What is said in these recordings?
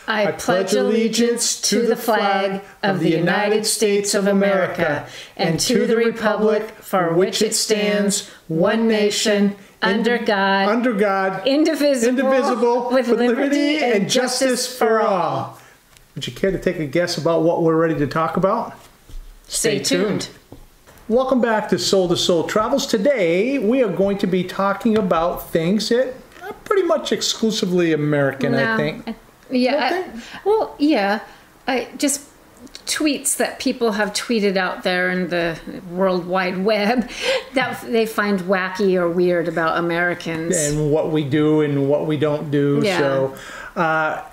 I pledge allegiance to the flag of the United States of America and to the republic for which it stands, one nation, under God, indivisible, with liberty and justice for all. Would you care to take a guess about what we're ready to talk about? Stay tuned. Welcome back to Soul to Soul Travels. Today we are going to be talking about things that are pretty much exclusively American, I think. Yeah, just tweets that people have tweeted out there in the World Wide Web that they find wacky or weird about Americans. And what we do and what we don't do. Yeah. So,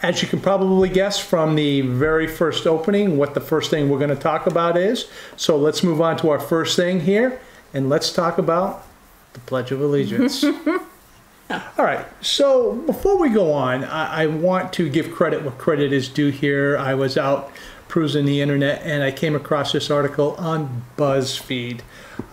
as you can probably guess from the very first opening, what the first thing we're going to talk about is. So let's move on to our first thing here, and let's talk about the Pledge of Allegiance. All right, so before we go on, I want to give credit where credit is due here. I was out perusing the internet and I came across this article on BuzzFeed.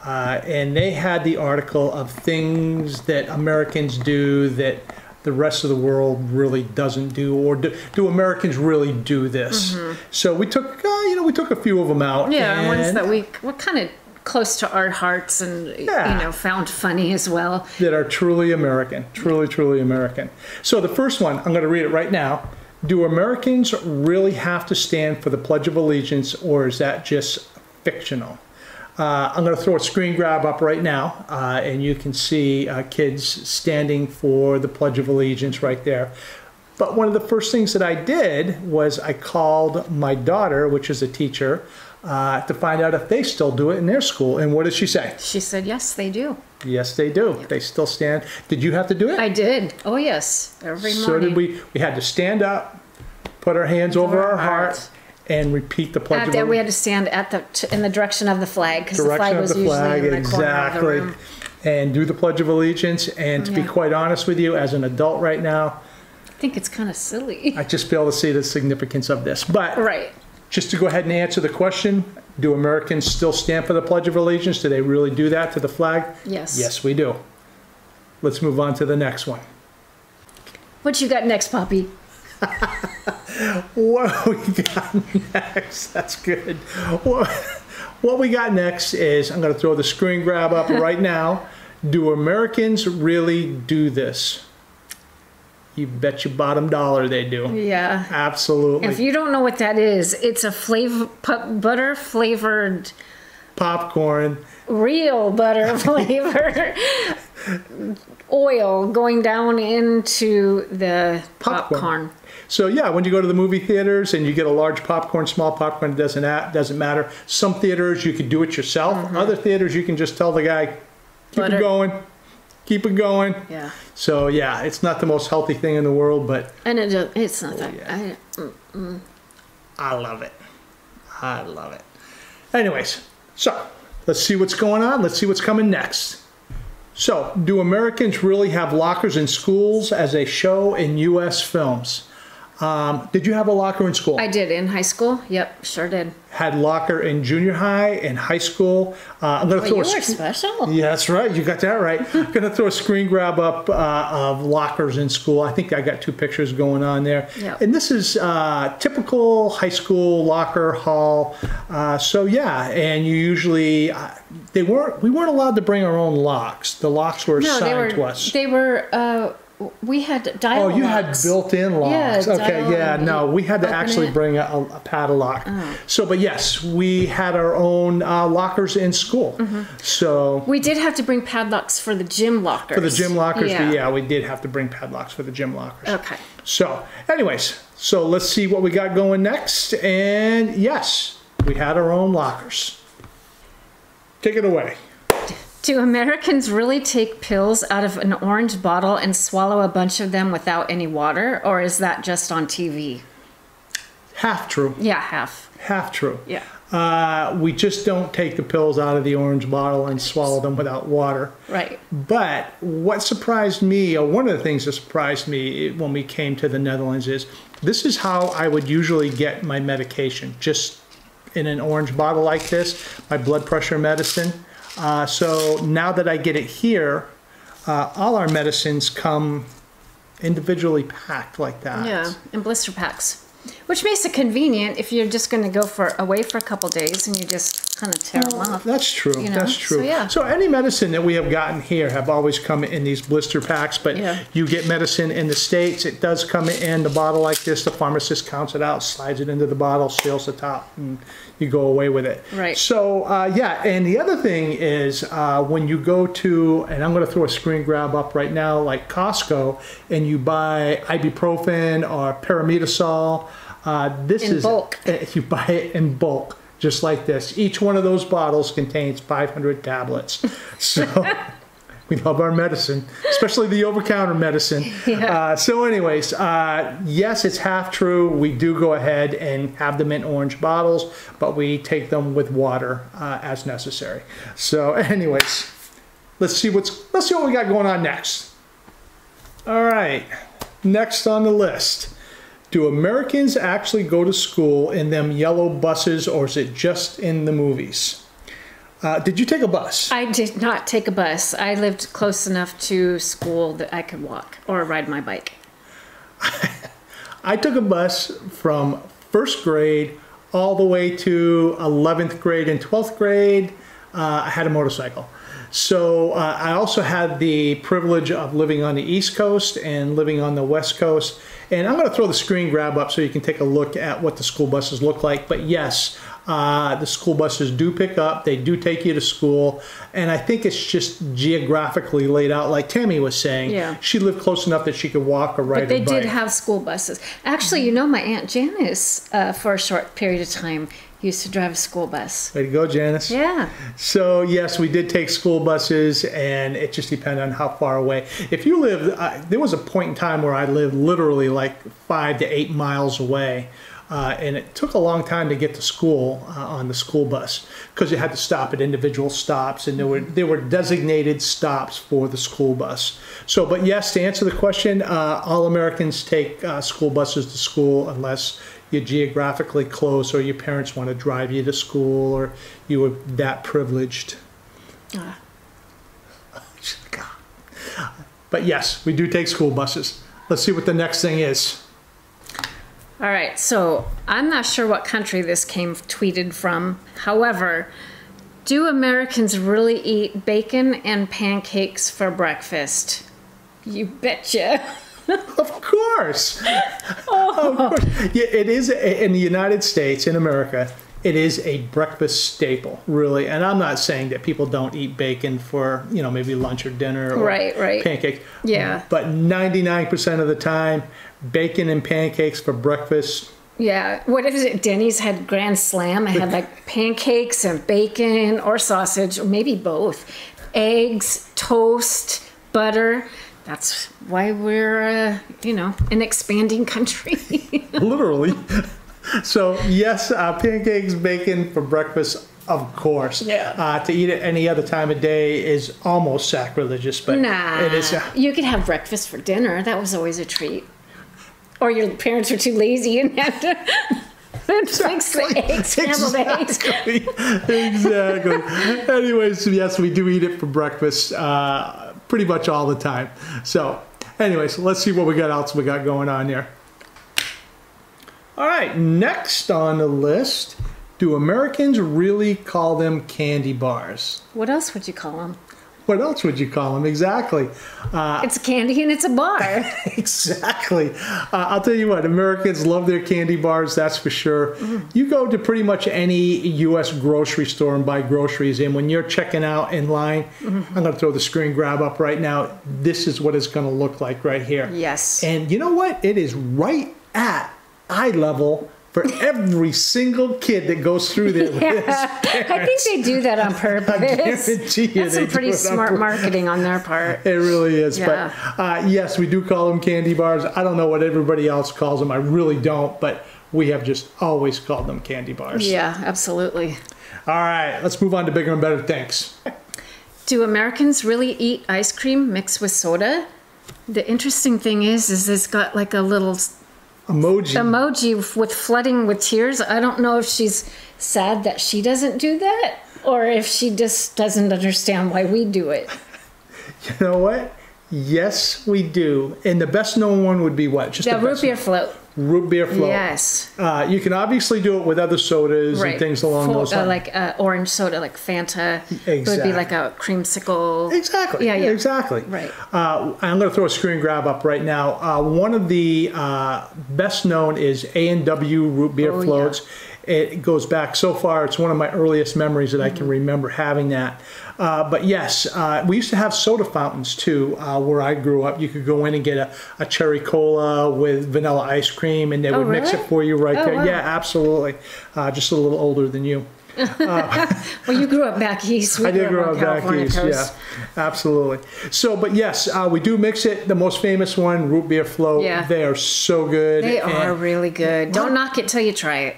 And they had the article of things that Americans do that the rest of the world really doesn't do, or do Americans really do this? So we took, we took a few of them out. Yeah, and ones that were kind of close to our hearts and found funny as well. That are truly American, truly American. So the first one, I'm going to read it right now. Do Americans really have to stand for the Pledge of Allegiance, or is that just fictional? I'm going to throw a screen grab up right now, and you can see kids standing for the Pledge of Allegiance right there. But one of the first things that I did was I called my daughter, which is a teacher, to find out if they still do it in their school. And what did she say? She said, yes, they do. Yes, they do. Yep. They still stand. Did you have to do it? I did. Oh, yes. Every morning. So did we. We had to stand up, put our hands over our heart, and repeat the Pledge of Allegiance. We had to stand in the direction of the flag, because the flag was usually in the corner of the room. And do the Pledge of Allegiance. And to be quite honest with you, as an adult right now, I think it's kind of silly. I just feel to see the significance of this. But just to go ahead and answer the question, do Americans still stand for the Pledge of Allegiance? Do they really do that to the flag? Yes. Yes, we do. Let's move on to the next one. What you got next, Poppy? What we got next? That's good. What we got next is, I'm going to throw the screen grab up right now. Do Americans really do this? You bet your bottom dollar they do. Yeah. Absolutely. If you don't know what that is, it's a butter flavored popcorn. Real butter flavored oil going down into the popcorn. So yeah, when you go to the movie theaters and you get a large popcorn, small popcorn, it doesn't matter. Some theaters you can do it yourself. Other theaters you can just tell the guy, keep it going. Keep it going. Yeah. So yeah, it's not the most healthy thing in the world, but it's not that. Yeah. I love it. I love it. Anyways, so let's see what's going on. Let's see what's coming next. So, do Americans really have lockers in schools as they show in U.S. films? Did you have a locker in school? I did, in high school. Yep, sure did. Had locker in junior high and high school. I'm gonna throw you were special. Yeah, that's right. You got that right. I'm going to throw a screen grab up of lockers in school. I think I got two pictures going on there. Yep. And this is typical high school locker hall. So yeah, and you usually we weren't allowed to bring our own locks. The locks were assigned to us. They were. We had dial locks. Oh, you had built-in locks. Yeah, okay, yeah, no, we had to actually bring a padlock. So, but yes, we had our own lockers in school. So we did have to bring padlocks for the gym lockers. For the gym lockers, yeah, we did have to bring padlocks for the gym lockers. Okay. So, anyways, so let's see what we got going next. And yes, we had our own lockers. Take it away. Do Americans really take pills out of an orange bottle and swallow a bunch of them without any water, or is that just on TV? Half true. Yeah, half. Half true. Yeah. We just don't take the pills out of the orange bottle and swallow them without water. Right. But what surprised me, or one of the things that surprised me when we came to the Netherlands is, this is how I would usually get my medication, just in an orange bottle like this, my blood pressure medicine. So now that I get it here, all our medicines come individually packed like that. Yeah, in blister packs. Which makes it convenient if you're just going to go away for a couple days and you just kind of tear them off. That's true. You know? That's true. So, yeah. So any medicine that we have gotten here have always come in these blister packs, but you get medicine in the States, it does come in the bottle like this. The pharmacist counts it out, slides it into the bottle, seals the top, and you go away with it. Right. So, yeah, and the other thing is when you go to, and I'm going to throw a screen grab up right now, like Costco, and you buy ibuprofen or paramedazole, this is bulk. You buy it in bulk, just like this. Each one of those bottles contains 500 tablets. So we love our medicine, especially the over-counter medicine. Yeah. So anyways, yes, it's half true. We do go ahead and have them in orange bottles, but we take them with water as necessary. So anyways, let's see what we got going on next. All right, next on the list. Do Americans actually go to school in them yellow buses, or is it just in the movies? Did you take a bus? I did not take a bus. I lived close enough to school that I could walk or ride my bike. I took a bus from first grade all the way to 11th grade and 12th grade. I had a motorcycle. So I also had the privilege of living on the East Coast and living on the West Coast. And I'm going to throw the screen grab up so you can take a look at what the school buses look like. But yes, the school buses do pick up. They do take you to school. And I think it's just geographically laid out, like Tammy was saying. Yeah. She lived close enough that she could walk or ride her bike. But they did have school buses. Actually, you know, my Aunt Janice, for a short period of time, used to drive a school bus. Way to go, Janice. Yeah. So, yes, we did take school buses, and it just depended on how far away. If you lived, there was a point in time where I lived literally like 5 to 8 miles away, and it took a long time to get to school on the school bus because you had to stop at individual stops, and there were designated stops for the school bus. So, but yes, to answer the question, all Americans take school buses to school unless you're geographically close or your parents want to drive you to school or you were that privileged. But yes, we do take school buses. Let's see what the next thing is. All right, so I'm not sure what country this came tweeted from. However, do Americans really eat bacon and pancakes for breakfast? You betcha. Of course. Oh. Of course. Yeah, it is in the United States, in America, it is a breakfast staple, really. And I'm not saying that people don't eat bacon for, maybe lunch or dinner or pancakes. Yeah. But 99% of the time, bacon and pancakes for breakfast. Yeah. What is it? Denny's had Grand Slam. I had like pancakes and bacon or sausage, or maybe both. Eggs, toast, butter. That's why we're, an expanding country. Literally. So, yes, pancakes, bacon for breakfast, of course. Yeah. To eat it any other time of day is almost sacrilegious, but it is. You could have breakfast for dinner. That was always a treat. Or your parents were too lazy and had to fix the eggs, scrambled eggs. Exactly. Anyways, yes, we do eat it for breakfast pretty much all the time. So, anyways, let's see what else we got going on here. All right, next on the list, do Americans really call them candy bars? What else would you call them? What else would you call them? Exactly. It's a candy and it's a bar. Exactly. I'll tell you what, Americans love their candy bars, that's for sure. You go to pretty much any U.S. grocery store and buy groceries, and when you're checking out in line, I'm going to throw the screen grab up right now. This is what it's going to look like right here. Yes. And you know what? It is right at eye level for every single kid that goes through there with his parents. I think they do that on purpose. I guarantee you That's some pretty smart marketing on their part. It really is. Yeah. But yes, we do call them candy bars. I don't know what everybody else calls them. I really don't. But we have just always called them candy bars. Yeah, absolutely. All right, let's move on to bigger and better things. Do Americans really eat ice cream mixed with soda? The interesting thing is it's got like a little emoji with flooding with tears. I don't know if she's sad that she doesn't do that or if she just doesn't understand why we do it. You know what? Yes, we do. And the best known one would be what? Just the root beer float. root beer float. Yes. You can obviously do it with other sodas and things along those lines. Like orange soda, like Fanta. Exactly. It would be like a creamsicle. Exactly. Yeah, yeah. Exactly. Right. I'm going to throw a screen grab up right now. One of the best known is A&W root beer floats. Yeah. It goes back so far. It's one of my earliest memories that I can remember having that. But yes, we used to have soda fountains too, where I grew up. You could go in and get a cherry cola with vanilla ice cream, and they would mix it for you right there. Wow. Yeah, absolutely. Just a little older than you. Well, you grew up back east. I did grow up back east, yeah, absolutely. So, but yes, we do mix it. The most famous one, root beer float. Yeah. They are so good. They are really good. Don't knock it till you try it.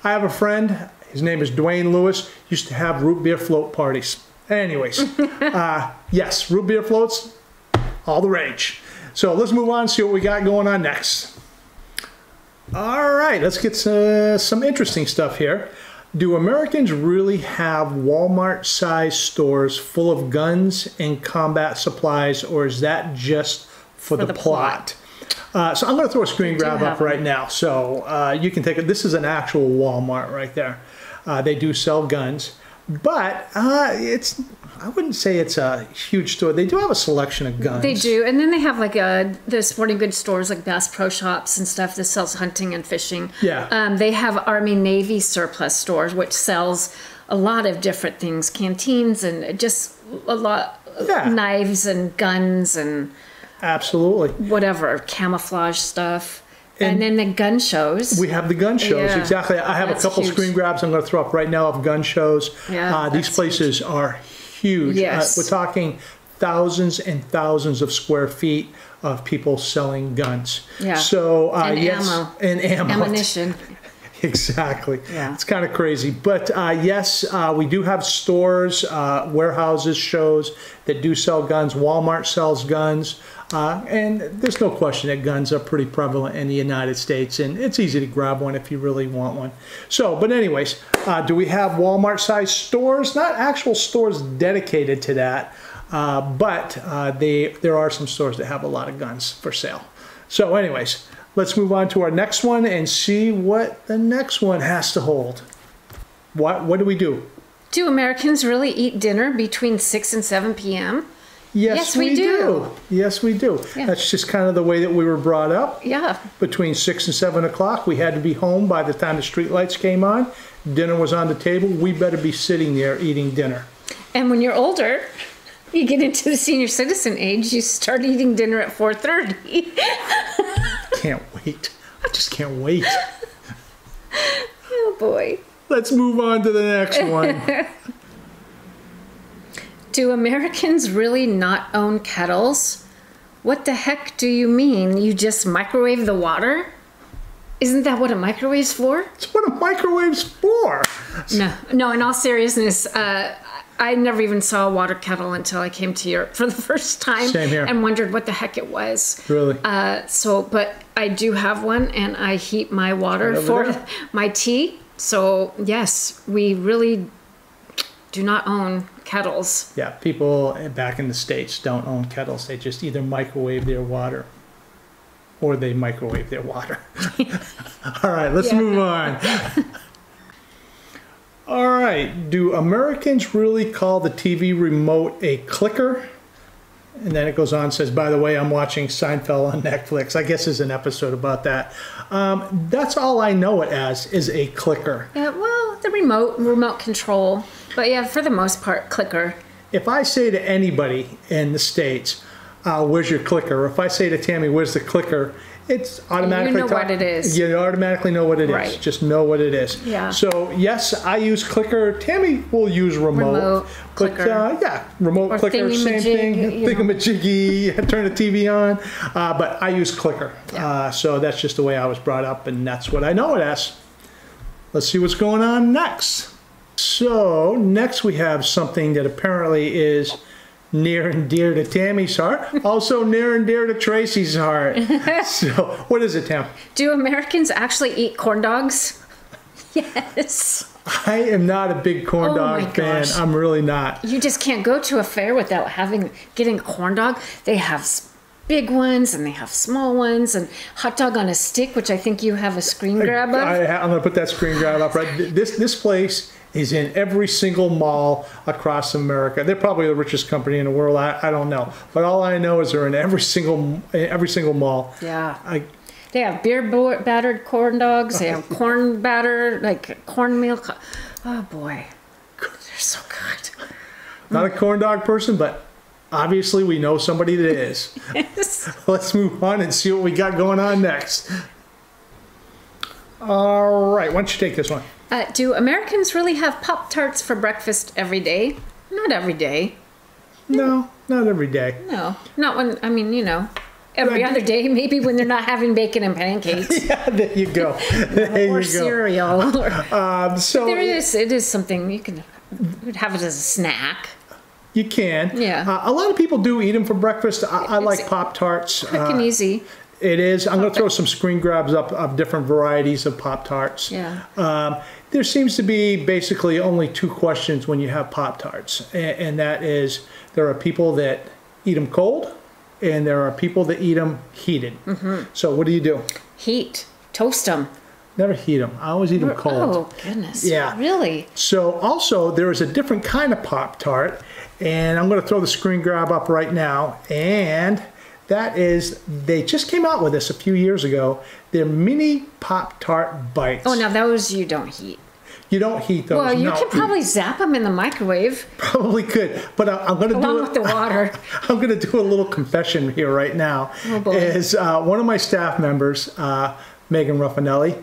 I have a friend. His name is Dwayne Lewis. Used to have root beer float parties. Anyways, yes, root beer floats, all the rage. So let's move on and see what we got going on next. All right, let's get some interesting stuff here. Do Americans really have Walmart-sized stores full of guns and combat supplies, or is that just for the plot? So I'm going to throw a screen grab up right now. So you can take it. This is an actual Walmart right there. They do sell guns. But I wouldn't say it's a huge store. They do have a selection of guns. They do. And then they have like the sporting goods stores like Bass Pro Shops and stuff that sells hunting and fishing. Yeah. They have Army Navy surplus stores, which sells a lot of different things. Canteens and just a lot of knives and guns and absolutely whatever, camouflage stuff. And then the gun shows. We have the gun shows, exactly. I have a couple screen grabs I'm going to throw up right now of gun shows. Yeah, these places are huge. Yes. We're talking thousands and thousands of square feet of people selling guns. Yeah. So, and yes. ammo. And ammo. Ammunition. Exactly. Yeah. It's kind of crazy. But yes, we do have stores, warehouses, shows that do sell guns. Walmart sells guns. And there's no question that guns are pretty prevalent in the United States, and it's easy to grab one if you really want one. So, but anyways, do we have Walmart-sized stores? Not actual stores dedicated to that, but there are some stores that have a lot of guns for sale. So anyways, let's move on to our next one and see what the next one has to hold. What do we do? Do Americans really eat dinner between 6 and 7 p.m.? Yes, we do. Yes, we do. Yeah. That's just kind of the way that we were brought up. Yeah. Between 6 and 7 o'clock, we had to be home by the time the street lights came on. Dinner was on the table. We better be sitting there eating dinner. And when you're older, you get into the senior citizen age, you start eating dinner at 4:30. Can't wait. I just can't wait. Oh, boy. Let's move on to the next one. Do Americans really not own kettles? What the heck do you mean? You just microwave the water? Isn't that what a microwave's for? It's what a microwave's for. No, in all seriousness, I never even saw a water kettle until I came to Europe for the first time. Same here. And wondered what the heck it was. Really? But I do have one, and I heat my water for my tea. So, yes, we really do not own kettles. Yeah, people back in the States don't own kettles. They just either microwave their water or they microwave their water. All right, let's move on. All right, do Americans really call the TV remote a clicker? And then it goes on and says, by the way, I'm watching Seinfeld on Netflix. I guess there's an episode about that. That's all I know it as, is a clicker. Yeah, well, the remote control. But yeah, for the most part, clicker. If I say to anybody in the States, where's your clicker? Or if I say to Tammy, where's the clicker? It's automatically... You know what it is. You automatically know what it is. Just know what it is. Yeah. So, yes, I use clicker. Tammy will use remote. Clicker. But, yeah, remote or clicker, same thing. Thingamajiggy, turn the TV on. But I use clicker. Yeah. So that's just the way I was brought up, and that's what I know it as. Let's see what's going on next. So, next we have something that apparently is near and dear to Tammy's heart, also near and dear to Tracy's heart. So, what is it, Tam? Do Americans actually eat corn dogs? Yes. I am not a big corn dog fan. Gosh. I'm really not. You just can't go to a fair without getting a corn dog. They have big ones and they have small ones, and hot dog on a stick, which I think you have a screen grab of. I'm going to put that screen grab up right. This place is in every single mall across America. They're probably the richest company in the world. I don't know, but all I know is they're in every single mall. Yeah. They have beer battered corn dogs. They have corn batter, like cornmeal. Oh boy, they're so good. Not a corn dog person, but obviously we know somebody that is. Yes. Let's move on and see what we got going on next. All right, why don't you take this one? Do Americans really have Pop Tarts for breakfast every day? Not every day. No, not every day. No, not when, I mean, every other day, maybe when they're not having bacon and pancakes. Yeah, there you go. There or you cereal. go. So it is something you can have it as a snack. You can. Yeah. A lot of people do eat them for breakfast. I like Pop Tarts. Quick and easy. It is. I'm going to throw some screen grabs up of different varieties of Pop Tarts. Yeah. There seems to be basically only two questions when you have Pop Tarts, and that is there are people that eat them cold, and there are people that eat them heated. Mm-hmm. So what do you do? Heat. Toast them. Never heat them. I always eat them cold. Oh, goodness. Yeah. Really? So also there is a different kind of Pop Tart, and I'm going to throw the screen grab up right now, and that is, they just came out with this a few years ago. They're mini Pop-Tart bites. Oh, now those you don't heat. You don't heat those. Well, you can probably zap them in the microwave. Probably could, but I'm going to do it. Along with the water. I'm going to do a little confession here right now. Oh, boy. Is one of my staff members, Megan Ruffinelli,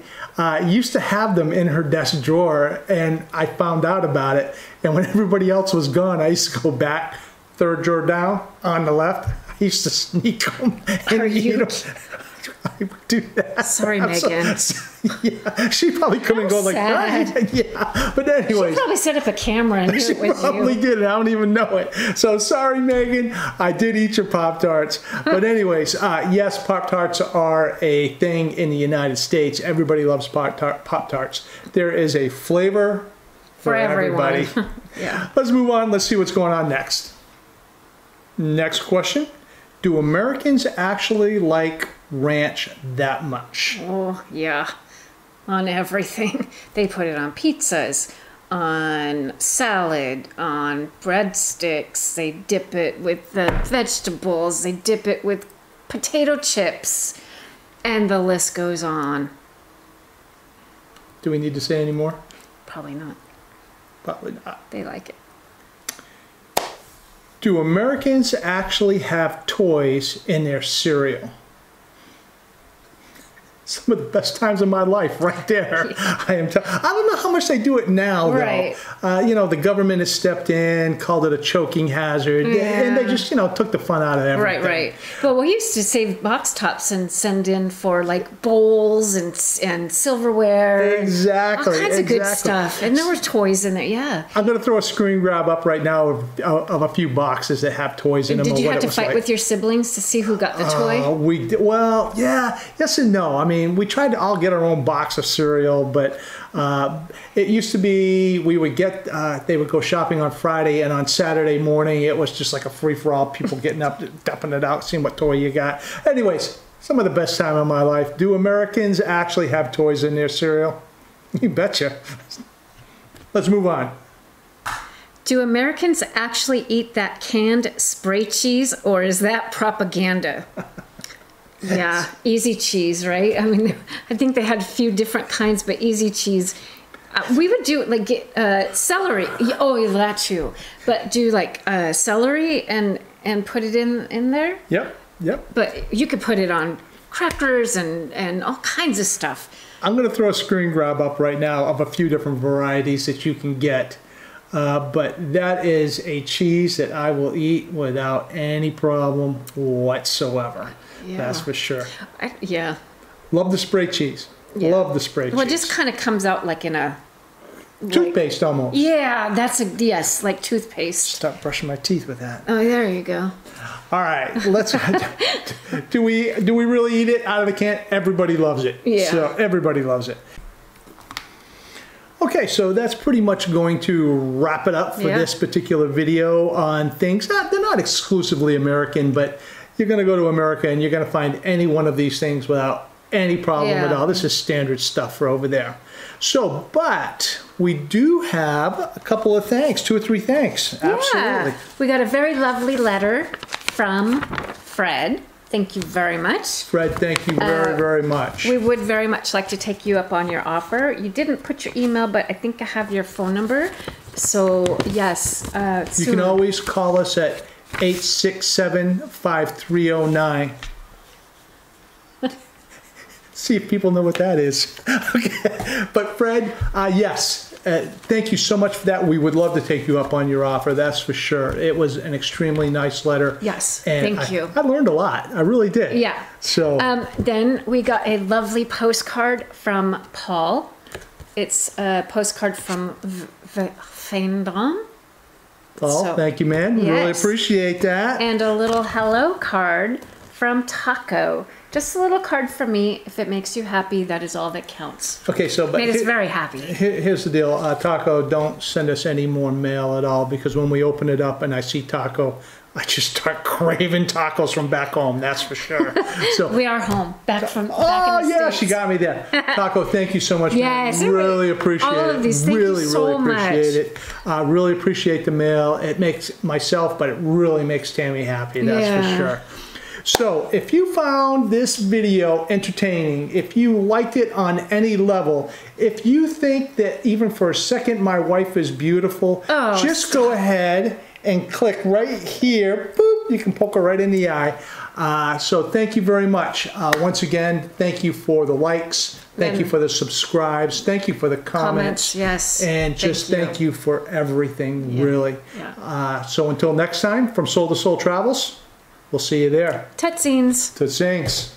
used to have them in her desk drawer, and I found out about it. And when everybody else was gone, I used to go back, third drawer down on the left. I used to sneak them and eat them. I would do that. Sorry, Megan. Yeah, she probably couldn't go like that. Yeah, but anyways. She probably set up a camera and do it with you. She probably did, and I don't even know it. So sorry, Megan. I did eat your Pop-Tarts. But anyways, yes, Pop-Tarts are a thing in the United States. Everybody loves Pop-Tarts. There is a flavor for everybody. Yeah. Let's move on. Let's see what's going on next. Next question. Do Americans actually like ranch that much? Oh, yeah. On everything. They put it on pizzas, on salad, on breadsticks. They dip it with the vegetables. They dip it with potato chips. And the list goes on. Do we need to say any more? Probably not. Probably not. They like it. Do Americans actually have toys in their cereal? Some of the best times of my life right there. I don't know how much they do it now, right. though. The government has stepped in, called it a choking hazard, and they just, took the fun out of everything. Right. But we used to save box tops and send in for like bowls and silverware. Exactly. All kinds of good stuff. And there were toys in there, yeah. I'm going to throw a screen grab up right now of a few boxes that have toys in them. Did you have to fight with your siblings to see who got the toy? We did. Well, yeah, yes and no. I mean, we tried to all get our own box of cereal, but it used to be we would get, they would go shopping on Friday, and on Saturday morning it was just like a free-for-all, people getting up, dumping it out, seeing what toy you got. Anyways, some of the best time of my life. Do Americans actually have toys in their cereal? You betcha. Let's move on. Do Americans actually eat that canned spray cheese, or is that propaganda? Yeah, easy cheese, right? I mean, I think they had a few different kinds, but easy cheese. We would do like celery. Oh, that too. But do like celery and put it in there. Yep. But you could put it on crackers and all kinds of stuff. I'm going to throw a screen grab up right now of a few different varieties that you can get. But that is a cheese that I will eat without any problem whatsoever. Yeah. That's for sure. Yeah. Love the spray cheese. Yeah. Love the spray cheese. Well, it just kind of comes out like in a... toothpaste almost. Yeah, yes, like toothpaste. Start brushing my teeth with that. Oh, there you go. All right, let's... do we really eat it out of the can? Everybody loves it. Yeah. So everybody loves it. Okay, so that's pretty much going to wrap it up for this particular video on things. They're not exclusively American, but you're going to go to America and you're going to find any one of these things without any problem at all. This is standard stuff for over there. So, but we do have a couple of thanks, 2 or 3 thanks. Absolutely. Yeah. We got a very lovely letter from Fred. Thank you very much. Fred, thank you very, very much. We would very much like to take you up on your offer. You didn't put your email, but I think I have your phone number. So, yes. You can always call us at 867-5309. See if people know what that is. Okay. But Fred, yes, thank you so much for that. We would love to take you up on your offer, that's for sure. It was an extremely nice letter. Yes, and thank you. I learned a lot. I really did. Yeah. So then we got a lovely postcard from Paul. It's a postcard from Vendôme. Paul, thank you, man. Yes. Really appreciate that. And a little hello card from Taco. Just a little card from me. If it makes you happy, that is all that counts. Okay, so but made us very happy. Here's the deal, Taco. Don't send us any more mail at all, because when we open it up and I see Taco, I just start craving tacos from back home. That's for sure. So we are home, back in the States. She got me there. Taco, thank you so much. Yes, man. Really appreciate all of these. Thank really, you so really appreciate much. it. Really appreciate the mail. It makes myself, but it really makes Tammy happy. That's for sure. So if you found this video entertaining, if you liked it on any level, if you think that even for a second my wife is beautiful, just go ahead and click right here. Boop, you can poke her right in the eye. So thank you very much. Once again, thank you for the likes. Thank you for the subscribes. Thank you for the comments. Yes. And just thank you for everything, really. Yeah. So until next time, from Soul to Soul Travels, we'll see you there. Tutsings. Tutsings.